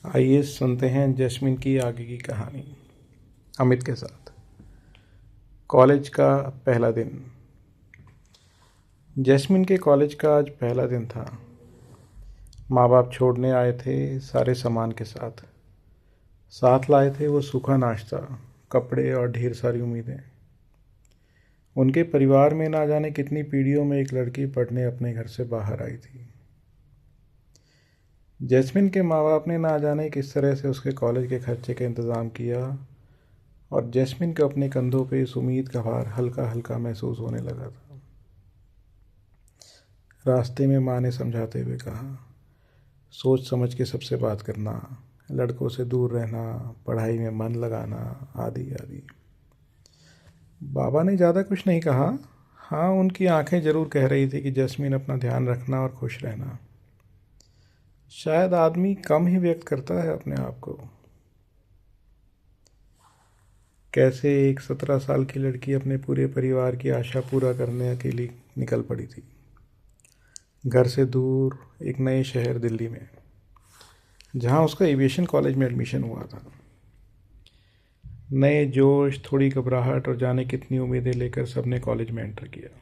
आइए सुनते हैं जैस्मिन की आगे की कहानी। अमित के साथ कॉलेज का पहला दिन। जैस्मिन के कॉलेज का आज पहला दिन था। माँ बाप छोड़ने आए थे सारे सामान के साथ। साथ लाए थे वो सूखा नाश्ता, कपड़े और ढेर सारी उम्मीदें। उनके परिवार में ना जाने कितनी पीढ़ियों में एक लड़की पढ़ने अपने घर से बाहर आई थी। जैस्मिन के माँ बाप ने ना जाने किस तरह से उसके कॉलेज के खर्चे का इंतज़ाम किया और जैस्मिन को अपने कंधों पे इस उम्मीद का भार हल्का हल्का महसूस होने लगा था। रास्ते में माँ ने समझाते हुए कहा, सोच समझ के सबसे बात करना, लड़कों से दूर रहना, पढ़ाई में मन लगाना, आदि आदि। बाबा ने ज़्यादा कुछ नहीं कहा। हाँ, उनकी आंखें ज़रूर कह रही थी कि जैस्मिन अपना ध्यान रखना और खुश रहना। शायद आदमी कम ही व्यक्त करता है अपने आप को। कैसे एक 17 साल की लड़की अपने पूरे परिवार की आशा पूरा करने के लिए निकल पड़ी थी, घर से दूर, एक नए शहर दिल्ली में, जहाँ उसका एविएशन कॉलेज में एडमिशन हुआ था। नए जोश, थोड़ी घबराहट और जाने कितनी उम्मीदें लेकर सबने कॉलेज में एंटर किया।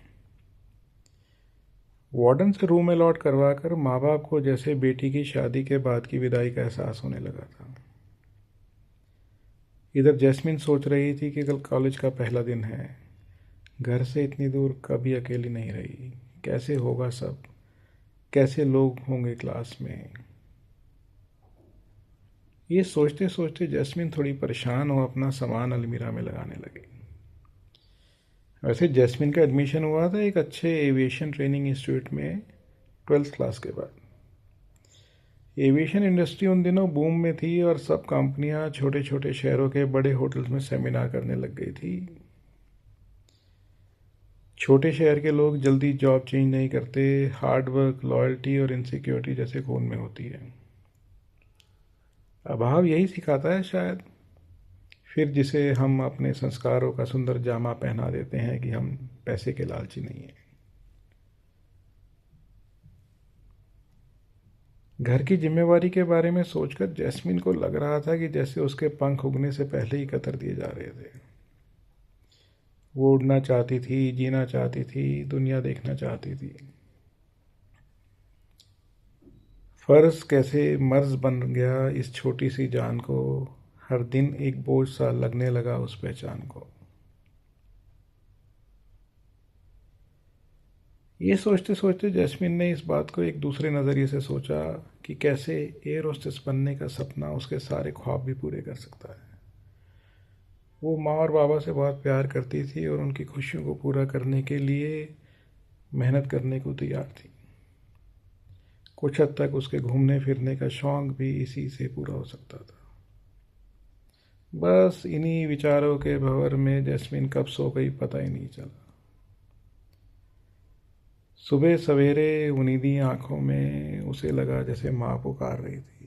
वार्डन से रूम अलॉट करवा कर माँ बाप को जैसे बेटी की शादी के बाद की विदाई का एहसास होने लगा था। इधर जैस्मिन सोच रही थी कि कल कॉलेज का पहला दिन है, घर से इतनी दूर, कभी अकेली नहीं रही। कैसे होगा सब, कैसे लोग होंगे क्लास में। ये सोचते सोचते जैस्मिन थोड़ी परेशान हो अपना सामान अलमीरा में लगाने लगी। वैसे जैस्मिन का एडमिशन हुआ था एक अच्छे एविएशन ट्रेनिंग इंस्टीट्यूट में 12th क्लास के बाद। एविएशन इंडस्ट्री उन दिनों बूम में थी और सब कंपनियां छोटे छोटे शहरों के बड़े होटल्स में सेमिनार करने लग गई थी। छोटे शहर के लोग जल्दी जॉब चेंज नहीं करते। हार्ड वर्क, लॉयल्टी और इनसिक्योरिटी जैसे खून में होती है। अभाव यही सिखाता है शायद। फिर जिसे हम अपने संस्कारों का सुंदर जामा पहना देते हैं कि हम पैसे के लालची नहीं हैं। घर की जिम्मेवारी के बारे में सोचकर जैस्मिन को लग रहा था कि जैसे उसके पंख उगने से पहले ही कतर दिए जा रहे थे। वो उड़ना चाहती थी, जीना चाहती थी, दुनिया देखना चाहती थी। फर्ज कैसे मर्ज बन गया इस छोटी सी जान को। हर दिन एक बोझ सा लगने लगा उस पहचान को। ये सोचते सोचते जैस्मिन ने इस बात को एक दूसरे नज़रिए से सोचा कि कैसे एयर होस्टेस बनने का सपना उसके सारे ख्वाब भी पूरे कर सकता है। वो माँ और बाबा से बहुत प्यार करती थी और उनकी खुशियों को पूरा करने के लिए मेहनत करने को तैयार थी। कुछ हद तक उसके घूमने फिरने का शौक भी इसी से पूरा हो सकता था। बस इन्हीं विचारों के भंवर में जैस्मिन कब सो गई पता ही नहीं चला। सुबह सवेरे उन्नीदी आंखों में उसे लगा जैसे माँ पुकार रही थी।